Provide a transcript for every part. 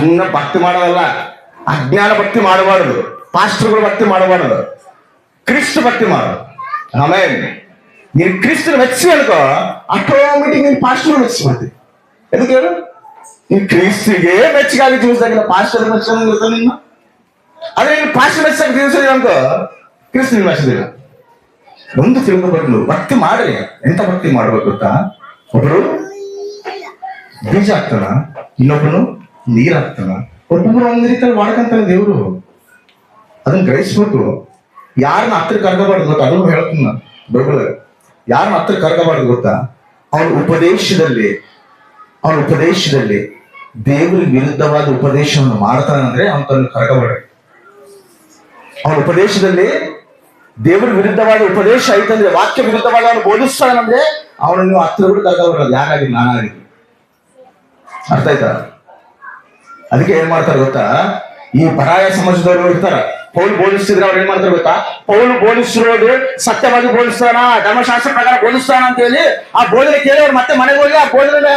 ಸುಮ್ಮನೆ ಭಕ್ತಿ ಮಾಡೋದಲ್ಲ, ಅಜ್ಞಾನ ಭಕ್ತಿ ಮಾಡಬಾರದು, ಪಾಸ್ಟರ್ಗಳು ಭಕ್ತಿ ಮಾಡಬಾರದು, ಕ್ರಿಸ್ತ ಭಕ್ತಿ ಮಾಡು. ಆಮೇಲೆ ನೀನು ಕ್ರಿಸ್ತನ ಮೆಚ್ಚಿ ಅನ್ಕೋ, ಆಟೋಮೆಟಿಕ್ ನೀನು ಪಾಸ್ಟರ್ ಮೆಚ್ಚಿಬಿಡ್ತೀವಿ. ಎದಕ್ಕೆ ಹೇಳು? ನೀನ್ ಕ್ರಿಸ್ತಿಗೆ ಮೆಚ್ಚಿಗಾಗಿ ಜೀವಿಸಿದಾಗ ಪಾಸ್ಟರ್ ಮೆಚ್ಚ ನಿನ್ನ. ಆದ್ರೆ ನೀನು ಪಾಸ್ಟರ್ ಮೆಚ್ಚಾಗ ಜೀವಿಸಿದ ಅನ್ಕೋ, ಕ್ರಿಸ್ತನಿಗೆ ಮೆಚ್ಚಿದಿಲ್ಲ. ಒಂದು ತಿಳ್ಕೊಬೇಕು, ಭಕ್ತಿ ಮಾಡ್ರಿ. ಎಂತ ಭಕ್ತಿ ಮಾಡ್ಬೇಕು ಗೊತ್ತಾ? ಒಬ್ರು ಬೀಜ ಹಾಕ್ತಾನ, ಇನ್ನೊಬ್ಬನು ನೀರ್ ಹಾಕ್ತಾನ, ಒಬ್ಬೊಬ್ರು ಒಂದ್ ರೀತಿಯಲ್ಲಿ ಮಾಡ್ಕಂತಾನೆ ದೇವ್ರು. ಅದನ್ನ ಗ್ರಹಿಸ್ಬೇಕು. ಯಾರನ್ನ ಹತ್ರ ಕರ್ಕೋಬಾರ್ದು ಗೊತ್ತಾ? ಅದನ್ನು ಹೇಳ್ತೀನಿ ನಾನು ಬೈಬಲ್. ಯಾರನ್ನ ಹತ್ರ ಕರ್ಕೋಬಾರ್ದು ಗೊತ್ತಾ? ಅವನ ಉಪದೇಶದಲ್ಲಿ ದೇವರಿಗೆ ವಿರುದ್ಧವಾದ ಉಪದೇಶವನ್ನು ಮಾಡ್ತಾನಂದ್ರೆ ಅವನ ತನ್ನ ಕರ್ಕೋಬಾರ್ದು. ಅವನ ಉಪದೇಶದಲ್ಲಿ ದೇವರ ವಿರುದ್ಧವಾದ ಉಪದೇಶ ಐತಂದ್ರೆ, ವಾಕ್ಯ ವಿರುದ್ಧವಾಗಿ ಅವನು ಬೋಧಿಸ್ತಾನಂದ್ರೆ ಅವನು ನೀವು ಹತ್ರ ಕೂಡ ಕರ್ಕೋಬಾರ್ದು. ಯಾರಾಗಿ ನಾನಾಗಿ. ಅರ್ಥ ಆಯ್ತಾ? ಅದಕ್ಕೆ ಏನ್ ಮಾಡ್ತಾರೆ ಗೊತ್ತಾ? ಈ ಪರಾಯ ಸಮಾಜದವರು ಇರ್ತಾರ. ಪೌಲ್ ಬೋಧಿಸ್ತಿದ್ರೆ ಅವ್ರು ಏನ್ ಮಾಡ್ತಾರೆ ಗೊತ್ತಾ? ಪೌಲ್ ಬೋಧಿಸಿರೋದು ಸತ್ಯವಾಗಿ ಬೋಧಿಸ್ತಾನ, ಧರ್ಮಶಾಸ್ತ್ರ ಪ್ರಕಾರ ಬೋಧಿಸ್ತಾನ ಅಂತ ಹೇಳಿ ಆ ಬೋಧನೆ ಕೇಳಿ ಅವ್ರು ಮತ್ತೆ ಮನೆಗೆ ಹೋಗಿ ಆ ಬೋಧನೆ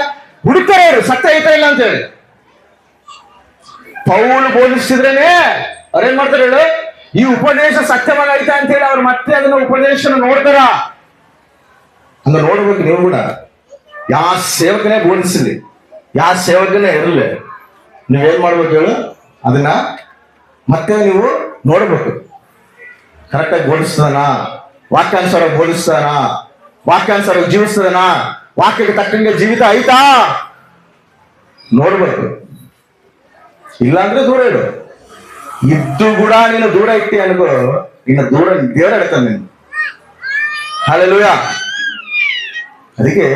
ಹುಡುಕ್ತಾರೆ ಅವರು, ಸತ್ಯ ಐತಾ ಇಲ್ಲ ಅಂತ ಹೇಳಿ. ಪೌಲ್ ಬೋಧಿಸ್ತಿದ್ರೇನೆ ಅವ್ರೇನ್ ಮಾಡ್ತಾರೆ ಹೇಳು? ಈ ಉಪದೇಶ ಸತ್ಯವಾಗಿ ಐತಾ ಅಂತ ಹೇಳಿ ಅವ್ರು ಮತ್ತೆ ಅದನ್ನ ಉಪದೇಶನ ನೋಡ್ತಾರ. ಹಂಗ ನೋಡ್ಬೇಕು ನೀವು ಕೂಡ. ಯಾವ ಸೇವಕನೇ ಬೋಧಿಸಲಿ, ಯಾವ ಸೇವಕನೇ ಇರಲಿ, ನೀವೇನ್ ಮಾಡ್ಬೇಕು ಹೇಳು? ಅದನ್ನ ಮತ್ತೆ ನೀವು ನೋಡ್ಬೇಕು. ಕರೆಕ್ಟಾಗಿ ಬೋಧಿಸ್ತಾನ, ವಾಕ್ಯಾನುಸಾರ ಬೋಧಿಸ್ತಾನ, ವಾಕ್ಯಾನುಸಾರ ಜೀವಿಸ್ತಾನ, ವಾಕ್ಯಕ್ಕೆ ತಕ್ಕಂಗೆ ಜೀವಿತ ಐತಾ ನೋಡ್ಬೇಕು. ಇಲ್ಲಾಂದ್ರೆ ದೂರ ಇಡು. ಇದ್ದು ಕೂಡ ನೀನು ದೂರ ಇಟ್ಟಿ ಅನ್ಕೋ, ಇನ್ನು ದೂರ ದೇವರ ಇಡ್ತಾನೆ ನೀನು. ಹಲ್ಲೆಲೂಯಾ. ಅದಕ್ಕೆ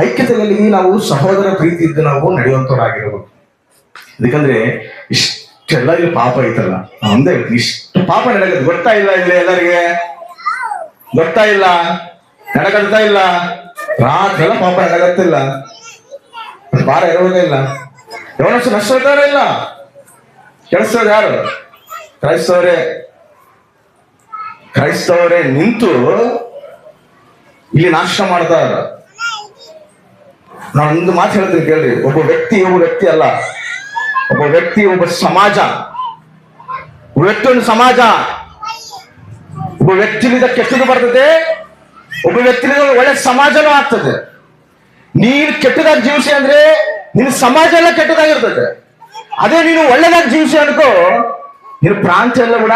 ಐಕ್ಯತೆಯಲ್ಲಿ ನಾವು ಸಹೋದರ ಪ್ರೀತಿ ಇದ್ದು ನಾವು ನಡೆಯುವಂತವರಾಗಿರ್ಬೇಕು. ಅದಕ್ಕಂದ್ರೆ ಇಷ್ಟೆಲ್ಲ ಇಲ್ಲಿ ಪಾಪ ಐತಲ್ಲ, ಒಂದೇ ಇಷ್ಟು ಪಾಪ ನಡೆಯೋದು ಗೊತ್ತಾ ಇಲ್ಲ? ಇಲ್ಲಿ ಎಲ್ಲರಿಗೆ ಗೊತ್ತಾ ಇಲ್ಲ, ನಡೆಗತ್ತಾ ಇಲ್ಲ. ರಾತ್ರಿ ಎಲ್ಲ ಪಾಪ ನಡೆಗತ್ತಿಲ್ಲ, ಭಾರ ಇರೋದೇ ಇಲ್ಲ. ಯಾವನಷ್ಟು ನಷ್ಟ ಹೋಗ್ತಾರ ಇಲ್ಲ. ಕೆಡಿಸೋದು ಯಾರು? ಕ್ರೈಸ್ತವರೇ ನಿಂತು ಇಲ್ಲಿ ನಾಶ ಮಾಡ್ತಾರ. ನಾನು ಒಂದು ಮಾತು ಹೇಳ್ತೀನಿ ಕೇಳ್ರಿ. ಒಬ್ಬ ವ್ಯಕ್ತಿ ಅಲ್ಲ, ಒಬ್ಬ ವ್ಯಕ್ತಿ, ಒಬ್ಬ ಸಮಾಜ, ಒಂದು ಸಮಾಜ. ಒಬ್ಬ ವ್ಯಕ್ತಿಯಿಂದ ಕೆಟ್ಟದ್ದು ಬರ್ತದೆ, ಒಬ್ಬ ವ್ಯಕ್ತಿಯಿಂದ ಒಳ್ಳೆ ಸಮಾಜನೂ ಆಗ್ತದೆ. ನೀನು ಕೆಟ್ಟದಾಗಿ ಜೀವಿಸಿ ಅಂದ್ರೆ ನಿನ್ನ ಸಮಾಜ ಎಲ್ಲ ಕೆಟ್ಟದಾಗಿರ್ತದೆ. ಅದೇ ನೀನು ಒಳ್ಳೆದಾಗಿ ಜೀವಿಸಿ ಅನ್ಕೋ, ನಿನ್ನ ಪ್ರಾಂತ ಎಲ್ಲ ಕೂಡ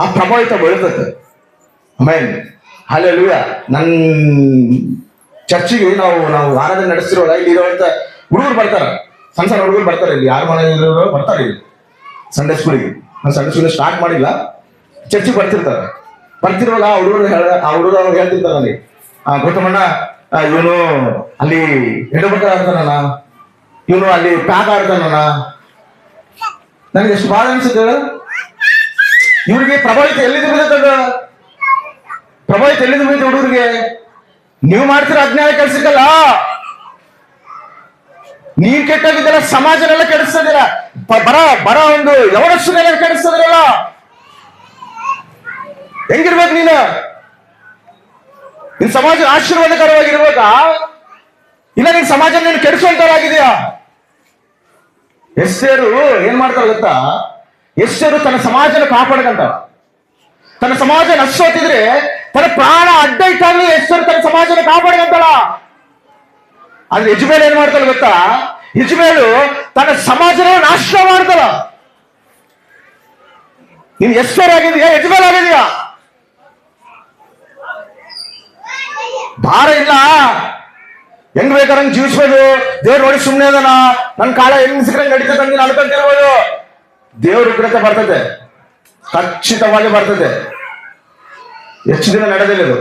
ಆ ಪ್ರಭಾವಿತ ಬೀಳ್ತದೆ. ಆಮೇಲೆ ಹಲ್ಲೆಲೂಯಾ. ನನ್ನ ಚರ್ಚಿಗೆ ನಾವು ಆರಾಧನೆ ನಡೆಸ್ತಿರುವಾಗ ಇಲ್ಲಿ ಇರುವಂತ ಹುಡುಗರು ಬರ್ತಾರ, ಸಣ್ಣ ಹುಡುಗರು ಬರ್ತಾರೆ. ಇಲ್ಲಿ ಯಾರ ಮನೆ ಬರ್ತಾರೆ ಇಲ್ಲಿ ಸಂಡೇ ಸ್ಕೂಲಿಗೆ. ನಾನು ಸಂಡೇ ಸ್ಕೂಲ್ ಸ್ಟಾರ್ಟ್ ಮಾಡಿಲ್ಲ, ಚರ್ಚಿಗೆ ಬರ್ತಿರುವಾಗ ಆ ಹುಡುಗರು ಹೇಳ್ತಿರ್ತಾರೆ ನನಗೆ, ಗೌತಮಣ್ಣ ಇವನು ಅಲ್ಲಿ ಎಡಬಟ್ಟ ಆಡ್ತಾನ, ಇವನು ಅಲ್ಲಿ ಪ್ಯಾಕ್ ಆಡ್ತಾನ. ನನಗೆ ಎಷ್ಟು ಬಾಳ ಅನ್ಸುತ್ತೆ. ಇವ್ರಿಗೆ ಪ್ರಭಾವಿತ ಎಲ್ಲಿಂದ ಬೀಳುತ್ತದ? ಪ್ರಭಾವಿತ ಎಲ್ಲಿಂದ ಬೀಳುತ್ತೆ ಹುಡುಗರಿಗೆ? ನೀವು ಮಾಡ್ತಿರೋ ಅಜ್ಞಾನ ಕೆಲ್ಸಕ್ಕಲ್ಲ. ನೀನ್ ಕೆಟ್ಟೋಗಿದ್ದಲ್ಲ, ಸಮಾಜನೆಲ್ಲ ಕೆಡಿಸ್ತದಿಲ್ಲ, ಬರ ಒಂದು ಯವನಸ್ಸನ್ನೆಲ್ಲ ಕೆಡಿಸ್ತದಿರಲ್ಲ. ಹೆಂಗಿರ್ಬೇಕು ನೀನು? ನಿನ್ ಸಮಾಜ ಆಶೀರ್ವಾದಕರವಾಗಿರ್ಬೇಕಾ, ಇಲ್ಲ ನಿನ್ ಸಮಾಜ ನೀನು ಕೆಡಿಸುವಂತವಾಗಿದೆಯಾ? ಎಸ್ತೇರು ಏನ್ ಮಾಡ್ತಾರ ಗೊತ್ತಾ? ಎಸ್ತೇರು ತನ್ನ ಸಮಾಜನ ಕಾಪಾಡ್ಕಂತ, ತನ್ನ ಸಮಾಜ ನಶೋತಿದ್ರೆ ತನ್ನ ಪ್ರಾಣ ಅಡ್ಡ ಇಟ್ಟಾಗ್ಲಿ ಎಸ್ತೇರು ತನ್ನ ಸಮಾಜನ ಕಾಪಾಡ್ಕಂತಾಳ. ಆದ್ರೆ ಯಜ್ಬೇಲ್ ಏನ್ ಮಾಡ್ತಾಳ ಗೊತ್ತಾ? ಯಜ್ಬೇಲು ತನ್ನ ಸಮಾಜನ ನಾಶ ಮಾಡ್ತಾಳ. ನೀನ್ ಎಸ್ತೇರ್ ಆಗಿದೆಯಾ, ಯಜ್ಬೇಲ್ ಆಗಿದೆಯಾ? ಭಾರ ಇಲ್ಲ, ಹೆಂಗ್ ಬೇಕಾದಂಗ್ ಜೀವಿಸ್ಬೋದು. ದೇವ್ರು ನೋಡಿ ಸುಮ್ಮನೆ ಅದನ, ನನ್ ಕಾಲ ಹೆಂಗ್ ಸಿಕ್ಕಂಗ್ ನಡೀತದೆ ಅಂತ ಅನ್ಕೊಂತಿರ್ಬೋದು. ದೇವ್ರ ಉಗ್ರತೆ ಬರ್ತದೆ, ಖಚಿತವಾಗಿ ಬರ್ತದೆ. ಎಷ್ಟು ದಿನ ನಡೆದಿಲ್ಲ ಇದು.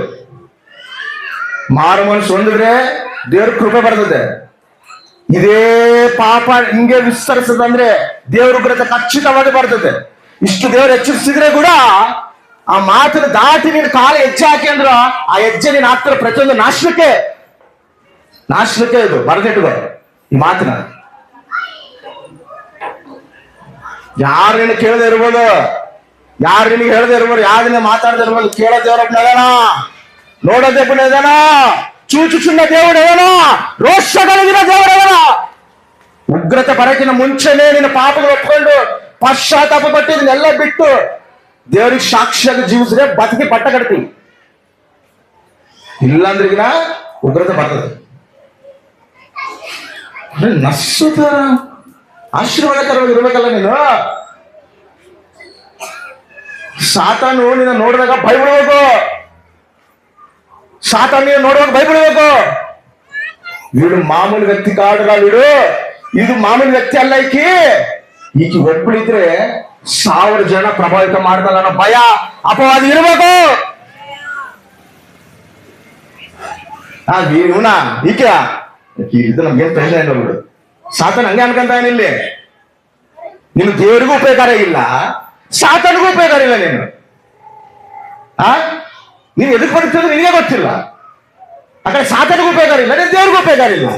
ಮಾರು ಮನಸ್ಸು ಹೊಂದಿದ್ರೆ ದೇವ್ರ ಕೃಪೆ ಬರ್ತದೆ. ಇದೇ ಪಾಪ ಹಿಂಗೆ ವಿಸ್ತರಿಸದಂದ್ರೆ ದೇವ್ರ ಉಗ್ರತೆ ಖಚಿತವಾಗಿ ಬರ್ತದೆ. ಇಷ್ಟು ದೇವ್ರು ಎಚ್ಚರಿಸಿದ್ರೆ ಕೂಡ ಆ ಮಾತನ್ನು ದಾಟಿ ನೀನು ಕಾಲ ಹೆಜ್ಜೆ ಹಾಕಿ ಅಂದ್ರ ಆ ಹೆಜ್ಜೆ ನೀನು ಹಾಕ್ತಿರೋ ಪ್ರತಿಯೊಂದು ನಾಶನಕ್ಕೆ ಇದು ಬರೆದಿಟ್ಕೋ ಈ ಮಾತಿನ. ಯಾರು ನಿನ್ನ ಕೇಳದೆ ಇರ್ಬೋದು, ಯಾರು ನಿನಗೆ ಹೇಳದೆ ಇರ್ಬೋದು, ಯಾರನ್ನ ಮಾತಾಡದೆ ಇರ್ಬೋದು, ಕೇಳೋ ದೇವರೊಬ್ಬನ ಅದಾನ, ನೋಡೋದೇ ಇದಾನ, ಚೂಚು ಚುಣ್ಣ ದೇವರ ಅದಾನ, ರೋಷಗಳಿಗಿನ ದೇವರ ಅದಾನ. ಉಗ್ರತೆ ಬರಕಿನ ಮುಂಚೆನೆ ನಿನ್ನ ಪಾಪಗಳು ಒಪ್ಕೊಂಡು ಪಶ್ಚಾತ್ತಾಪ ಪಟ್ಟು ಇದನ್ನೆಲ್ಲ ಬಿಟ್ಟು ದೇವರಿಗೆ ಸಾಕ್ಷಿಯಾಗಿ ಜೀವಿಸಿದ್ರೆ ಬದುಕಿ ಪಟ್ಟ ಕಟ್ತೀವಿ. ಇಲ್ಲಾಂದ್ರೆ ಈಗ ಉಗ್ರತೆ ಬರ್ತದೆ. ನಸುತ್ತ ಆಶೀರ್ವಾದಕರವಾಗಿ ಇರ್ಬೇಕಲ್ಲ ನೀನು. ಸಾತಾನು ನಿನ್ನ ನೋಡಿದಾಗ ಭಯಬಿಡ್ಬೇಕು. ಸಾತಾನು ನೀನು ನೋಡುವಾಗ ಭಯಬಿಡ್ಬೇಕು. వీడు మామూలు వ్యక్తి కాడురా, వీడు ಇದು ಮಾಮೂಲಿ ವ್ಯಕ್ತಿ ಅಲ್ಲ. ಈಕಿ ಒಬ್ಬಳಿದ್ರೆ 1000 ಜನ ಪ್ರಭಾವಿತ ಮಾಡ್ತಾರ ಅನ್ನೋ ಭಯ ಅಪವಾದಿ ಇರ್ಬೇಕು. ಇವನ ಈಕೆ ಇದು ನಮ್ಗೇನ್ ಪ್ರಶ್ನೆ ಇಲ್ಲ ಬಿಡು. ಸಾತಾನ ಹಂಗೆ ಅನ್ಕಂತ ಇಲ್ಲಿ ನೀನು ದೇವರಿಗೂ ಉಪಯೋಗ ಇಲ್ಲ, ಸಾತಾನಿಗೂ ಉಪಯೋಗ ಇಲ್ಲ. ನೀನು ಎದಕ್ ಬರ್ತದೆ ನಿನಗೆ ಗೊತ್ತಿಲ್ಲ. ಆ ಕಡೆ ಸಾತಾನಿಗೂ ಉಪಯೋಗ ಇಲ್ಲ, ನೀನು ದೇವರಿಗೂ ಉಪಯೋಗ ಇಲ್ಲ.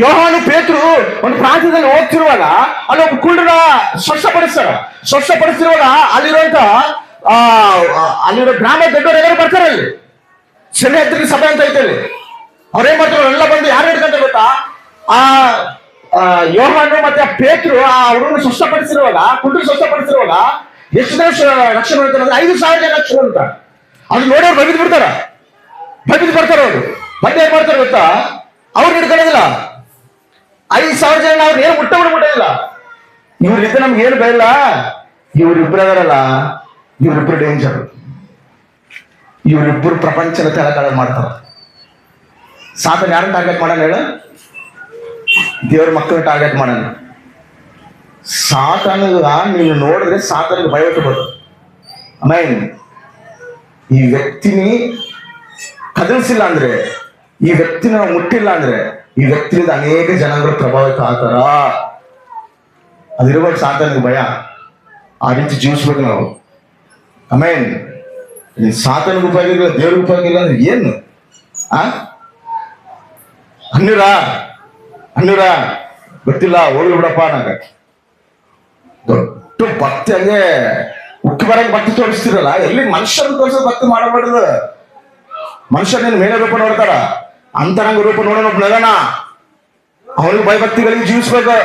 ಯೋಹಾನು ಪೇತ್ರು ಒಂದು ಪ್ರಾಂತ್ಯದಲ್ಲಿ ಹೋಗ್ತಿರುವಾಗ ಅಲ್ಲಿ ಒಬ್ಬ ಕುರುಡನ ಸ್ವಚ್ಛಪಡಿಸಿರುವಾಗ ಅಲ್ಲಿರೋ ಗ್ರಾಮ ದೊಡ್ಡವರು ಎಲ್ಲರೂ ಬರ್ತಾರೆ. ಅಲ್ಲಿ ಶನಿಹದ್ರಿ ಸಭೆ ಅಂತ ಐತೆ. ಅವ್ರೇನ್ ಮಾಡ್ತಾರೆ, ಎಲ್ಲ ಬಂದು ಯಾರು ಹಿಡ್ಕಂತ ಗೊತ್ತಾ, ಯೋಹಾನು ಮತ್ತೆ ಆ ಪೇತ್ರು ಆ ಹುಡುಗನ ಸ್ವಚ್ಛಪಡಿಸಿರುವಾಗ, ಕುರುಡರು ಸ್ವಚ್ಛಪಡಿಸಿರುವಾಗ ಎಷ್ಟು ಜನ ರಕ್ಷಣೆ ಹೊಂದ್ತಾರೆ ಅಂದ್ರೆ 5000 ಜನ ರಕ್ಷಣೆ ಹೊಂದ್ತಾರೆ. ಅದು ನೋಡಿ ಅವ್ರು ಬೈದು ಬರ್ತಾರೆ. ಅವರು ಮತ್ತೆ ಏನ್ ಮಾಡ್ತಾರೆ ಗೊತ್ತಾ, ಅವ್ರು ಹಿಡ್ಕೊಳ್ಳೋದಿಲ್ಲ. 5000 ಜನ ಅವ್ರು ಏನು ಮುಟ್ಟೋದಿಲ್ಲ. ಇವ್ರಿದ್ದ ನಮ್ಗೆ ಏನು ಬಯಲ್ಲ. ಇವರಿಬ್ರು ಅದರಲ್ಲ, ಇವರಿಬ್ರು ಡೇಂಜರ್. ಇವರಿಬ್ರು ಪ್ರಪಂಚದ ತೆಳಕಳ ಮಾಡ್ತಾರ. ಸಾತಾನ ಯಾರನ್ನ ಟಾರ್ಗೆಟ್ ಮಾಡೋಣ ಹೇಳ? ದೇವ್ರ ಮಕ್ಕಳನ್ನ ಟಾರ್ಗೆಟ್ ಮಾಡೋಣ. ಸಾತಾನಗ ನೀನು ನೋಡಿದ್ರೆ ಸಾತಾನಿಗೆ ಭಯ ಹುಟ್ಟಬಹುದು. ಆಮೇಲೆ ಈ ವ್ಯಕ್ತಿನಿ ಕದಲಿಸಿಲ್ಲ ಅಂದ್ರೆ, ಈ ವ್ಯಕ್ತಿನ ಮುಟ್ಟಿಲ್ಲ ಅಂದ್ರೆ, ಈ ವ್ಯಕ್ತಿಯಿಂದ ಅನೇಕ ಜನಗಳು ಪ್ರಭಾವಿತ ಆಗ್ತಾರ. ಅದಿರ್ಬೇಕು ಸಾತಾನಿಗೆ ಭಯ. ಆ ರೀತಿ ಜೀವಿಸ್ಬೇಕು ನಾವು. ಆಮೇಲೆ ಸಾತಾನಿಗೆ ಉಪಯೋಗ ಇಲ್ಲ, ದೇವ್ರಿಗೆ ಉಪಯೋಗ ಇಲ್ಲ ಅಂದ್ರೆ ಏನು? ಅನ್ನೂರ ಗೊತ್ತಿಲ್ಲ, ಹೋಗ್ಲಿ ಬಿಡಪ್ಪ. ನಂಗೆ ದೊಡ್ಡ ಭಕ್ತಿ ಹಂಗೆ ಉಕ್ಕಿ ಬರಂಗ್ ಭಕ್ತಿ ತೋರಿಸ್ತಿರಲ್ಲ. ಎಲ್ಲಿ ಮನುಷ್ಯರನ್ನು ತೋರಿಸೋದು ಭಕ್ತಿ ಮಾಡಬಾರ್ದು. ಮನುಷ್ಯನ ಮೇಲೆ ರೂಪ ನೋಡ್ತಾರ, ಅಂತರಂಗ ರೂಪ ನೋಡೋಣ ನಗನ. ಅವನಿಗೆ ಭಯಭಕ್ತಿಗಳಿಗೆ ಜೀವಿಸ್ಬೇಕು,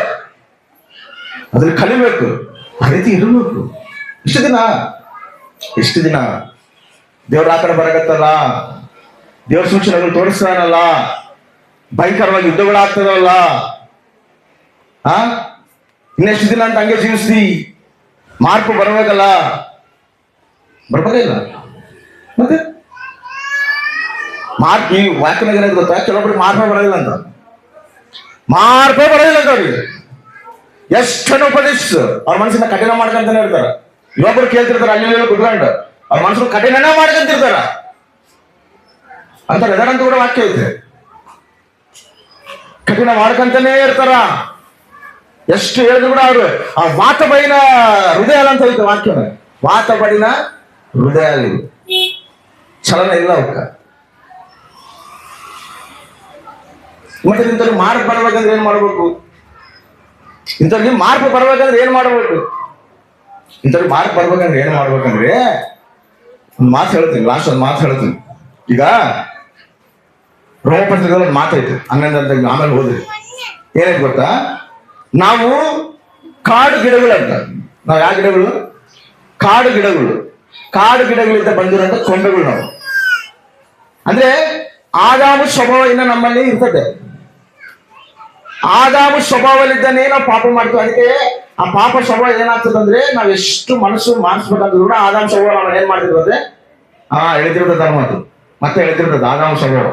ಅದ್ರಲ್ಲಿ ಕಲಿಬೇಕು, ಆ ರೀತಿ ಇರಬೇಕು. ಇಷ್ಟು ದಿನ ದೇವ್ರ ಆ ಕಡೆ ಬರಕತ್ತಲ್ಲ, ದೇವ್ರ ಸೂಚನೆಗಳು ತೋರಿಸ್ತಾನಲ್ಲ, ಭಯಂಕರವಾಗಿ ಯುದ್ಧಗಳು ಆಗ್ತದಲ್ಲ. ಇನ್ನೆಷ್ಟು ದಿನ ಅಂತ ಹಂಗೆ ಜೀವಿಸ್ತಿ? ಮಾರ್ಪು ಬರ್ಬೇಕಲ್ಲ, ಬರ್ಬೇಕಿಲ್ಲ. ಮತ್ತೆ ಈ ವಾಕ್ಯನಾಗ ಏನಾದ್ರು ಗೊತ್ತಾ, ಕೆಲವೊಬ್ರಿಗೆ ಮಾರ್ಪೇ ಬರೋದಿಲ್ಲ ಅಂತ. ಅವ್ರಿಗೆ ಎಷ್ಟನ್ನು ಉಪದೇಶಿಸು ಅವ್ರ ಮನಸ್ಸಿನ ಕಠಿಣ ಮಾಡ್ಕೊಂತಾನೆ ಇರ್ತಾರ. ಇವೊಬ್ರು ಕೇಳ್ತಿರ್ತಾರ ಅಲ್ಲಿ ಕುತ್ಕೊಂಡು, ಅವ್ರ ಮನಸ್ಸು ಕಠಿಣನೇ ಮಾಡ್ಕೊಂತಿರ್ತಾರ ಅಂತ ಎದರಂತ ಕೂಡ ವಾಕ್ಯ ಐತೆ. ಕಠಿಣ ಮಾಡ್ಕೊಂತಾನೇ ಇರ್ತಾರ. ಎಷ್ಟು ಹೇಳಿದ್ರು ಕೂಡ ಅವರು ಆ ವಾತಬಡಿನ ಹೃದಯ ಅಂತ ಐತೆ ವಾಕ್ಯ. ವಾತಬಡಿನ ಹೃದಯ ಅಲ್ಲಿ ಚಲನ ಇಲ್ಲ ಅವಕ್ಕ. ಮತ್ತೆ ಇಂಥವ್ರಿಗೆ ಮಾರ್ಕ್ ಬರ್ಬೇಕಂದ್ರೆ ಏನ್ ಮಾಡ್ಬೇಕು? ಇಂಥವ್ರಿಗೆ ಮಾರ್ಕ್ ಬರ್ಬೇಕಂದ್ರೆ ಏನ್ ಮಾಡ್ಬೇಕು? ಇಂಥವ್ರಿಗೆ ಮಾರ್ಕ್ ಬರ್ಬೇಕಂದ್ರೆ ಏನ್ ಮಾಡ್ಬೇಕಂದ್ರೆ ಒಂದು ಮಾತು ಹೇಳ್ತೀನಿ, ಲಾಸ್ಟ್ ಒಂದು ಮಾತು ಹೇಳ್ತೀನಿ. ಈಗ ರೋಮಪತ್ರಿಕೆಯಲ್ಲಿ ಒಂದು ಮಾತೈತೆ, ಹಂಗಂತ ಆಮೇಲೆ ಹೋದ್ರಿ. ಏನೈತೆ ಗೊತ್ತಾ, ನಾವು ಕಾಡು ಗಿಡಗಳು ಅಂತ. ನಾವು ಯಾವ ಗಿಡಗಳು? ಕಾಡು ಗಿಡಗಳಿಂದ ಬಂದಿರುವಂತ ಕೊಂಬೆಗಳು ನಾವು. ಅಂದ್ರೆ ಆದಾಮ ಸ್ವಭಾವ ಇನ್ನ ನಮ್ಮಲ್ಲಿ ಇರ್ತದೆ. ಆದಾಮ ಸ್ವಭಾವದಲ್ಲಿದ್ದಾನೆ ನಾವು ಪಾಪ ಮಾಡ್ತೀವಿ. ಅದಕ್ಕೆ ಆ ಪಾಪ ಸ್ವಭಾವ ಏನಾಗ್ತದಂದ್ರೆ, ನಾವ್ ಎಷ್ಟು ಮನಸ್ಸು ಮಾಡಿಸ್ಬೇಕಂದ್ರೂ ಕೂಡ ಆದಾಮ ಸ್ವಭಾವ ನಾವು ಏನ್ ಮಾಡ್ತಿರ್ತದೆ, ಎಳೆದಿರ್ತದೆ ಧರ್ಮದ್ದು, ಮತ್ತೆ ಎಳೆದಿರ್ತದೆ ಆದಾಮ ಸ್ವಭಾವ.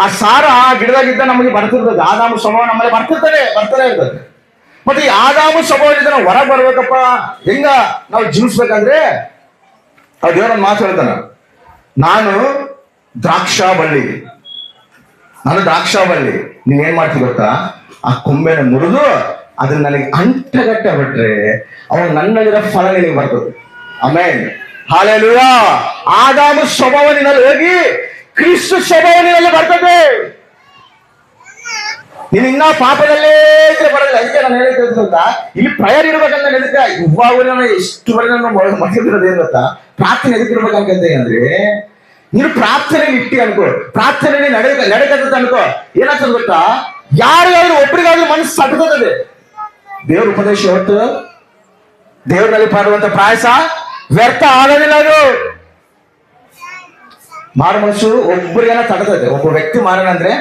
ಆ ಸಾರ ಆ ಗಿಡದಾಗಿದ್ದ ನಮಗೆ ಬರ್ತಿರ್ತದೆ. ಆದಾಮ ಸ್ವಭಾವ ನಮ್ಮಲ್ಲಿ ಬರ್ತಾನೆ ಇರ್ತದೆ. ಮತ್ತೆ ಈ ಆದಾಮ ಸ್ವಭಾವದಿಂದ ನಾವು ಹೊರ ಬರ್ಬೇಕಪ್ಪ, ಹೆಂಗ ನಾವು ಜೀವಿಸ್ಬೇಕಂದ್ರೆ, ಅವ್ರು ದೇವರೊಂದು ಮಾತು ಹೇಳ್ತಾನ, ನಾನು ದ್ರಾಕ್ಷಾ ಬಳ್ಳಿ, ನೀನ್ ಏನ್ ಮಾಡ್ತೀವಿ ಗೊತ್ತಾ, ಆ ಕೊಂಬೆನ ಮುರಿದು ಅದನ್ನ ನನಗೆ ಅಂಟಗಟ್ಟ ಬಿಟ್ರೆ ಅವಾಗ ನನ್ನಲ್ಲಿರೋ ಫಲ ನಿನಗೆ ಬರ್ತದೆ. ಆಮೇಲೆ ಹಾಲೆಲೂಯಾ. ಆದಾಮ ಸ್ವಭಾವ ನಿನ್ನಲ್ಲಿ ಹೋಗಿ ಕ್ರಿಸ್ತ ಸ್ವಭಾವ ನಿನ್ನಲ್ಲಿ ಬರ್ತದೆ. ನೀನ್ ಇನ್ನ ಪಾಪದಲ್ಲೇ ಇದ್ರೆ ಬರೋದಿಲ್ಲ. ಅದಕ್ಕೆ ನಾನು ಹೇಳಿದ್ದು ಗೊತ್ತಾ, ಇಲ್ಲಿ ಪ್ರಯರ್ ಇರ್ಬೇಕಂತ ಹೇಳಿದ್ರೆ ಇವಾಗ ಎಷ್ಟು ಬರೀ ನಾನು ಮಟ್ಟಿರೋದು ಏನ್ ಗೊತ್ತಾ, ಪ್ರಾರ್ಥನೆ ಎದಕ್ಕಿರ್ಬೇಕಂತ ಅಂದ್ರೆ, ನೀನು ಪ್ರಾರ್ಥನೆಯಲ್ಲಿ ಇಟ್ಟಿ ಅನ್ಕೋ, ಪ್ರಾರ್ಥನೆಯಲ್ಲಿ ನಡೆಕತ್ತ ಅನ್ಕೋ, ಏನಾಗ್ತದೆ ಗೊತ್ತಾ, ಯಾರಿಗಾದ್ರೂ ಒಬ್ಬರಿಗಾದ್ರೂ ಮನಸ್ಸು ಸಟ್ಕೋತದೆ. ದೇವ್ರ ಉಪದೇಶ ಹೊತ್ತು ದೇವ್ರಲ್ಲಿ ಮಾಡುವಂತ ಪ್ರಯಾಸ ವ್ಯರ್ಥ ಆಗೋದಿಲ್ಲ. ಅದು ಮಾರು ಮನಸ್ಸು ಒಬ್ಬರಿಗೆಲ್ಲ ತಡತದೆ. ಒಬ್ಬ ವ್ಯಕ್ತಿ ಮಾರನಂದ್ರೆ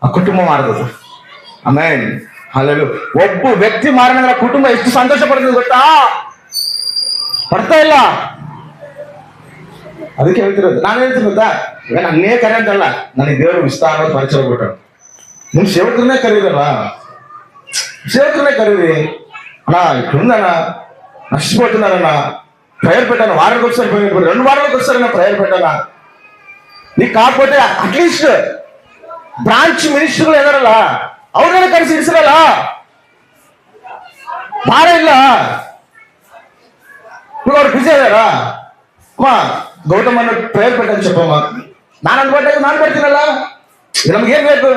ಆ ಕುಟುಂಬ ಮಾರದು. ಆಮೇಲೆ ಅಲ್ಲೂ ಒಬ್ಬ ವ್ಯಕ್ತಿ ಮಾರನಂದ್ರೆ ಆ ಕುಟುಂಬ ಎಷ್ಟು ಸಂತೋಷ ಪಡ್ತದೆ ಗೊತ್ತಾ, ಪಡ್ತಾ ಇಲ್ಲ. ಅದಕ್ಕೆ ಹೇಳ್ತಿರೋದು, ನಾನು ಹೇಳ್ತೀನಿ ಗೊತ್ತಾ, ಈಗ ನನ್ನೇ ಕರೆ ಅಂತಲ್ಲ, ನನಗೆ ದೇವರು ವಿಸ್ತಾರವಾದ ಪರಿಚಯ ಕೊಟ್ಟ. ನಿಮ್ ಸೇವಕರನ್ನೇ ಕರೀರಲ್ಲ, ಸೇವಕರನ್ನೇ ಕರೀರಿ ಅಣ್ಣ, ಇಟ್ಕೊಂಡಣ್ಣ ನಷ್ಟಪಟ್ಟನಣ್ಣ, ಪ್ರೇಯರ್ పెట్టాను, వారానికి ఒకసారి 2 వారాలకు ఒకసారి ప్రేయర్ పెట్టానా, నీకు కాకపోతే అట్లీస్ట్ బ్రాంచ్ మినిస్టర్లు ఎదరಲ್ಲ ಅವ್ರನ್ನ ಕರೆಸಿ ಇರಿಸಿರಲ್ಲ, ಭಾರ ಇಲ್ಲ. ಇವಾಗ ಅವ್ರು ಬಿಜಿ ಅದಾರಾ, ಅಮ್ಮ ಗೌತಮ್ ಅನ್ನ ಪ್ರೇಯರ್ పెట్టని చెప్పಮ್ಮ, ನಾನು ಅನ್ಕೊಂಡಾಗ ನಾನು ಬರ್ತೀನಲ್ಲ. ನಮ್ಗೇನ್ ಬೇಕು,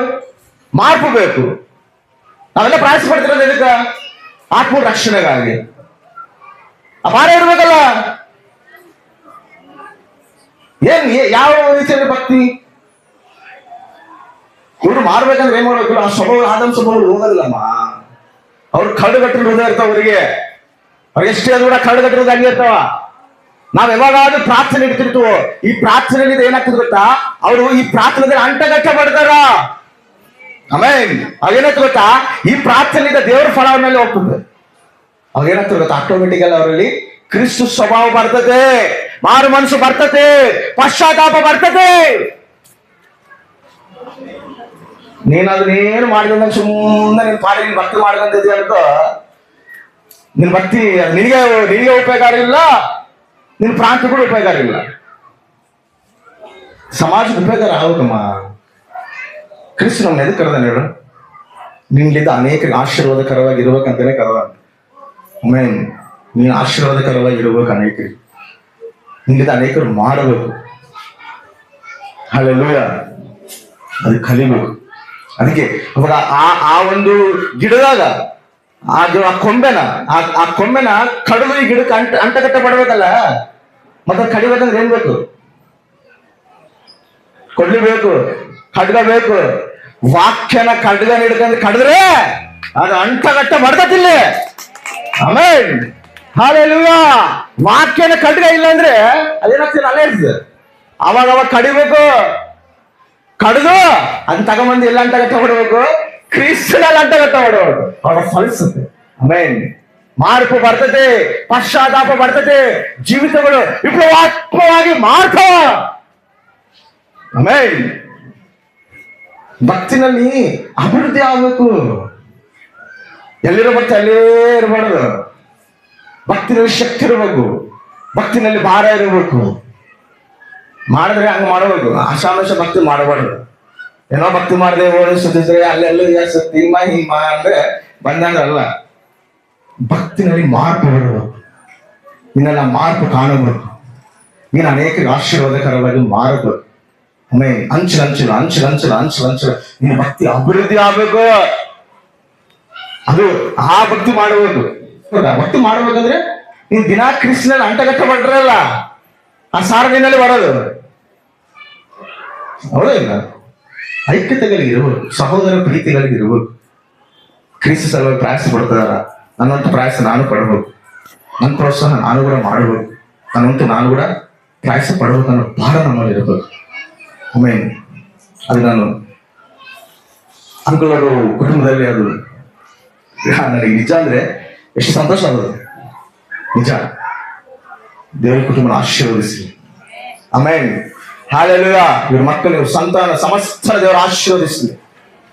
ಮಾರ್ಪು ಬೇಕು. ನಾವೆಲ್ಲ ಪ್ರಯಾಸ ಪಡ್ತಿರೋದು ಇದಕ್ಕ, ಆತ್ಮ ರಕ್ಷಣೆಗಾಗಿ. ಆ ಭಾರ ಇರ್ಬೇಕಲ್ಲ. ಏನ್ ಯಾವ ರೀತಿಯಲ್ಲಿ ಭಕ್ತಿ ಇವ್ರು ಮಾಡ್ಬೇಕಂದ್ರೆ ಏನ್ ಮಾಡ್ಬೇಕು, ಆ ಸ್ವಭಾವ ಆದಮ್ ಸ್ವಭಾವ ಹೋಗೋದಿಲ್ಲಮ್ಮ. ಅವ್ರು ಕರಡುಗಟ್ಟಿನ ಹೃದಯ ಇರ್ತಾವ, ಅವ್ರಿಗೆ ಎಷ್ಟೇ ಅದು ಕೂಡ ಕರಡುಗಟ್ಟಿರೋದು ಹಂಗೆ ಇರ್ತಾವ. ನಾವ್ ಯಾವಾಗಾದ್ರೂ ಪ್ರಾರ್ಥನೆ ಇಡ್ತಿರ್ತೀವೋ, ಈ ಪ್ರಾರ್ಥನೆಯಿಂದ ಏನಾಗ್ತದೆ ಗೊತ್ತಾ, ಅವರು ಈ ಪ್ರಾರ್ಥನೆ ಅಂಟಗಟ್ಟ ಪಡ್ತಾರ. ಆಮೇಲೆ ಅವೇನಾಗ್ತದೆ ಗೊತ್ತಾ, ಈ ಪ್ರಾರ್ಥನೆಯಿಂದ ದೇವರ ಫಲ ಅವ್ರ ಮೇಲೆ ಹೋಗ್ತದೆ. ಅವೇನಾಗ್ತದೆ ಗೊತ್ತಾ, ಆಟೋಮೆಟಿಕಲ್ ಅವರಲ್ಲಿ ಕ್ರಿಸ್ತು ಸ್ವಭಾವ ಬರ್ತದೆ, ಮಾರು ಮನಸ್ಸು ಬರ್ತದೆ, ಪಶ್ಚಾತ್ತಾಪ ಬರ್ತದೆ. ನೀನ್ ಅದನ್ನೇನು ಮಾಡಿದ ಸುಮ್ಮನೆ ನಿನ್ ಪಾಡಿ ನೀನ್ ಭಕ್ತಿ ಮಾಡ್ಕೊಂತಿದ್ಯ ಅನ್ಕೋ, ನಿನ್ ಭಕ್ತಿ ನಿನಗೆ ಉಪಯೋಗ ಇಲ್ಲ, ನಿನ್ ಪ್ರಾಂತ ಕೂಡ ಉಪಯೋಗ ಇಲ್ಲ, ಸಮಾಜಕ್ಕೆ ಉಪಯೋಗ ಆಗಬೇಕಮ್ಮ. ಕ್ರಿಸ್ತು ನಮ್ನ ಎದಕ್ಕೆ ಕರೆದಾನೆ ಹೇಳು, ನಿನ್ಲಿಂದ ಅನೇಕರಿಗೆ ಆಶೀರ್ವಾದಕರವಾಗಿ ಇರ್ಬೇಕಂತಾನೆ ಕರೆದ. ಆಮೇನ್, ನೀನು ಆಶೀರ್ವಾದಕರವಾಗಿ ಇರ್ಬೇಕು, ಅನೇಕರಿಗೆ ನಿನ್ನಿಂದ ಅನೇಕರು ಮಾಡಬೇಕು. ಹಲ್ಲೆಲೂಯಾ, ಅದು ಕಲಿಬೇಕು. ಅದಕ್ಕೆ ಅವಾಗ ಆ ಒಂದು ಗಿಡದಾಗ ಆ ಕೊಂಬೆನ ಕಡಿದು ಈ ಗಿಡಕ್ಕೆ ಅಂಟಗಟ್ಟ ಪಡ್ಬೇಕಲ್ಲ. ಮತ್ತೆ ಕಡಿಬೇಕಂದ್ರೆ ಏನ್ ಬೇಕು, ಕೊಡ್ಲಿಬೇಕು, ಖಡ್ಗ ಬೇಕು. ವಾಕ್ಯನ ಖಡ್ಗ ಹಿಡ್ಕೊಂಡು ಕಡಿದ್ರೆ ಅದು ಅಂಟಗಟ್ಟ ಬಡ್ಕತಿಲ್ಲ. ಆಮೇಲೆ ಹಲ್ಲೆಲೂಯಾ, ವಾಕ್ಯನ ಖಡ್ಗ ಇಲ್ಲ ಅಂದ್ರೆ ಅದೇನಾಗ್ತದೆ, ಅಲ್ಲೇ ಇರ್ತದೆ. ಅವಾಗ ಕಡಿಬೇಕು, ಕಡಿದು ಅದ್ ತಗೊಂಬಂದು ಎಲ್ಲ ಅಂಟಗಟ್ಟ ಹೊಡಬೇಕು, ಕ್ರಿಸ್ತನಲ್ಲಿ ಅಂಟಗಟ್ಟ ಹೊಡಬೇಕು, ಅವರ ಫಲಿಸುತ್ತೆ. ಆಮೇಲೆ ಮಾರ್ಪು ಬರ್ತದೆ, ಪಶ್ಚಾತ್ತಾಪ ಬರ್ತದೆ, ಜೀವಿತಗಳು ವಿಪ್ಲವಾತ್ಮಕವಾಗಿ ಮಾರ್ತಾವ. ಆಮೇಲೆ ಭಕ್ತಿನಲ್ಲಿ ಅಭಿವೃದ್ಧಿ ಆಗ್ಬೇಕು. ಎಲ್ಲಿರೋ ಭಕ್ತಿ ಅಲ್ಲೇ ಇರಬಾರ್ದು. ಭಕ್ತಿನಲ್ಲಿ ಶಕ್ತಿ ಇರಬೇಕು, ಭಕ್ತಿನಲ್ಲಿ ಭಾರ ಇರಬೇಕು. ಮಾಡಿದ್ರೆ ಹಂಗ ಮಾಡಬೇಕು, ಆಶಾಮೇಶ ಭಕ್ತಿ ಮಾಡಬಾರ್ದು. ಏನೋ ಭಕ್ತಿ ಮಾಡದೆ ಓಡಿಸುತ್ತಿದ್ರೆ ಅಲ್ಲೆಲ್ಲ ಶಕ್ತಿ ಹಿಮ ಅಂದ್ರೆ ಬಂದಂಗಲ್ಲ. ಭಕ್ತಿನಲ್ಲಿ ಮಾರ್ಪು ಬರಬೇಕು, ಇನ್ನೆಲ್ಲ ಮಾರ್ಪು ಕಾಣಬೇಕು. ನೀನು ಅನೇಕರಿಗೆ ಆಶೀರ್ವಾದಕರವಾಗಿ ಮಾರಬೇಕು. ಆಮೇಲೆ ಅಂಚು ನಿನ್ನ ಭಕ್ತಿ ಅಭಿವೃದ್ಧಿ ಆಗ್ಬೇಕು. ಅದು ಆ ಭಕ್ತಿ ಮಾಡಬೇಕು. ಭಕ್ತಿ ಮಾಡ್ಬೇಕಂದ್ರೆ ನೀನ್ ದಿನಾ ಕ್ರಿಸ್ತನಲ್ಲಿ ಅಂಟಗಟ್ಟ ಪಡ್ರಲ್ಲ, ಆ ಸಾರದಿನಲ್ಲಿ ಬರೋದು ಹೌದಾ ಇಲ್ಲ. ಐಕ್ಯತೆಗಳಿಗೆ ಇರ್ಬೇಕು, ಸಹೋದರ ಪ್ರೀತಿಗಳಿಗೆ ಇರ್ಬೇಕು. ಕ್ರಿಸ್ತ ಸಲುವಾಗಿ ಪ್ರಯಾಸ ಪಡ್ತಾರ, ನನ್ನಂತ ಪ್ರಯಾಸ ನಾನು ಪಡ್ಬೇಕು, ನನ್ನ ಪ್ರೋತ್ಸಾಹ ನಾನು ಕೂಡ ಮಾಡಬೇಕು, ನನ್ನಂತೂ ನಾನು ಕೂಡ ಪ್ರಯಾಸ ಪಡ್ಬೇಕು ಅನ್ನೋ ಭಾರ ನಮ್ಮಲ್ಲಿ ಇರಬೇಕು. ಆಮೇಲೆ ಅದು ನಾನು ಅಂಕಲರು ಕುಟುಂಬದಲ್ಲಿ ಅದು ನನಗೆ ನಿಜ ಅಂದ್ರೆ ಎಷ್ಟು ಸಂತೋಷ ಆಗೋದು. ನಿಜ, ದೇವರ ಕುಟುಂಬ ಆಶೀರ್ವದಿಸಿ. ಆಮೇಲೆ ಹಲ್ಲೆಲೂಯಾ, ಇವ್ರ ಮಕ್ಕಳು, ಇವ್ರ ಸಂತಾನ ಸಮಸ್ತ ದೇವರ ಆಶೀರ್ವದಿಸಲಿ.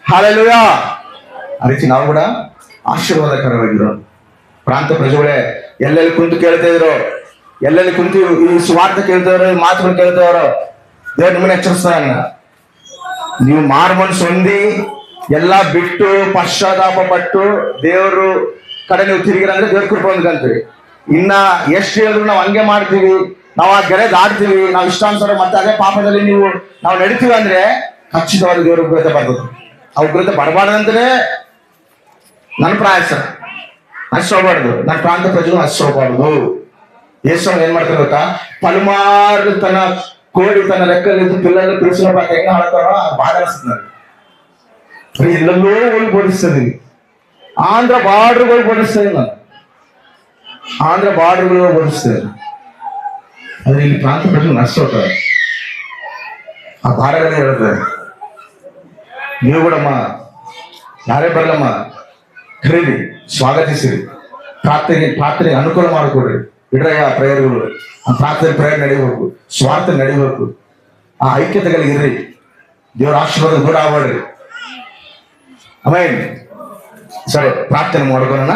ಹಲ್ಲೆಲೂಯಾ. ಆ ರೀತಿ ನಾವು ಕೂಡ ಆಶೀರ್ವಾದಕರವಾಗಿರೋ ಪ್ರಾಂತ ಪ್ರಜೆಗಳೇ, ಎಲ್ಲೆಲ್ಲಿ ಕುಂತು ಕೇಳ್ತಾ ಇದ್ರು, ಎಲ್ಲೆಲ್ಲಿ ಕುಂತು ಈ ಸ್ವಾರ್ಥ ಕೇಳ್ತಾರೋ, ಈ ಮಾತುಗಳು ಕೇಳ್ತಾರೋ, ದೇವ್ರು ನಿಮ್ಮನ್ನ ಎಚ್ಚರಿಸ್ತಾನ. ನೀವು ಮಾರು ಮನಸ್ಸು ಹೊಂದಿ ಎಲ್ಲಾ ಬಿಟ್ಟು ಪಶ್ಚಾತ್ತಾಪ ಪಟ್ಟು ದೇವರು ಕಡೆ ನೀವು ತಿರುಗಿರಂದ್ರೆ ದೇವ್ರ ಕೃಪೆ ಹೊಂದ್ಕಂತೀವಿ. ಇನ್ನ ಎಷ್ಟು ಹೇಳಿದ್ರು ನಾವು ಹಂಗೆ ಮಾಡ್ತೀವಿ, ನಾವು ಆ ಗೆರೆ ದಾಡ್ತೀವಿ, ನಾವು ಇಷ್ಟಾನುಸಾರ ಮತ್ತೆ ಅದೇ ಪಾಪದಲ್ಲಿ ನಾವು ನಡಿತೀವಿ ಅಂದ್ರೆ ಖಚಿತವಾದ ದೇವ್ರ ಉಗ್ರತೆ ಬರ್ತದೆ. ಆ ಉಗ್ರತೆ ಬರಬಾರ್ದಂತಾನೆ ನನ್ನ ಪ್ರಯಾಸ. ಹಚ್ಚೋಗ್ಬಾರ್ದು, ನನ್ನ ಪ್ರಾಂತ ಪ್ರಜೆಗಳು ಹಚ್ಚೋಗ್ಬಾರ್ದು. ಯೇಸು ಏನ್ ಮಾಡ್ತಾರೆ ಗೊತ್ತಾ, ಪಲಮಾರು ತನ್ನ ಕೋಡಿ ತನ್ನ ಲೆಕ್ಕಲ್ಲಿದ್ದು ಪಿಲ್ಲಲ್ಲಿ ತಿಳಿಸಿನ ಪಾಠ ಹೆಂಗ ಹಾಡ್ತಾರ ಬಾಳ ಅನಿಸ್ತದೆ. ಇಲ್ಲೆಲ್ಲೋ ಹೋಗಿ ಬೋಧಿಸ್ತದೆ. ಆಂಧ್ರ ಬಾರ್ಡರ್ಗಳು ಬೋಧಿಸ್ತದೆ. ನಾನು ಆಂಧ್ರ ಬಾರ್ಡರ್ಗಳು ಬೋಧಿಸ್ತೇನೆ. ಆದ್ರೆ ಇಲ್ಲಿ ಪ್ರಾಂತ ಪ್ರಜೆಗಳು ನಡ್ಸೋತಾರೆ. ಆ ಭಾರತದಲ್ಲಿ ಹೇಳ್ತಾರೆ, ನೀವು ಕೂಡಮ್ಮ ಯಾರೇ ಬರಲಮ್ಮ ಕರೀರಿ, ಸ್ವಾಗತಿಸಿರಿ, ಪ್ರಾರ್ಥನೆಗೆ ಅನುಕೂಲ ಮಾಡಿಕೊಡ್ರಿ. ಇಡ್ರಯ್ಯ ಪ್ರೇಯರ್ಗಳು, ಆ ಪ್ರಾರ್ಥನೆ ಪ್ರೇಯರ್ ನಡಿಬೇಕು, ಸ್ವಾರ್ಥ ನಡಿಬೇಕು. ಆ ಐಕ್ಯತೆಗಳಿಗೆ ಇರ್ರಿ. ದೇವರ ಆಶೀರ್ವಾದ ದೂರ ಆಗ್ಬೇಡ್ರಿ. ಆಮೇಲೆ ಸರಿ, ಪ್ರಾರ್ಥನೆ ಮಾಡ್ಕೊಳ್ಳೋಣ.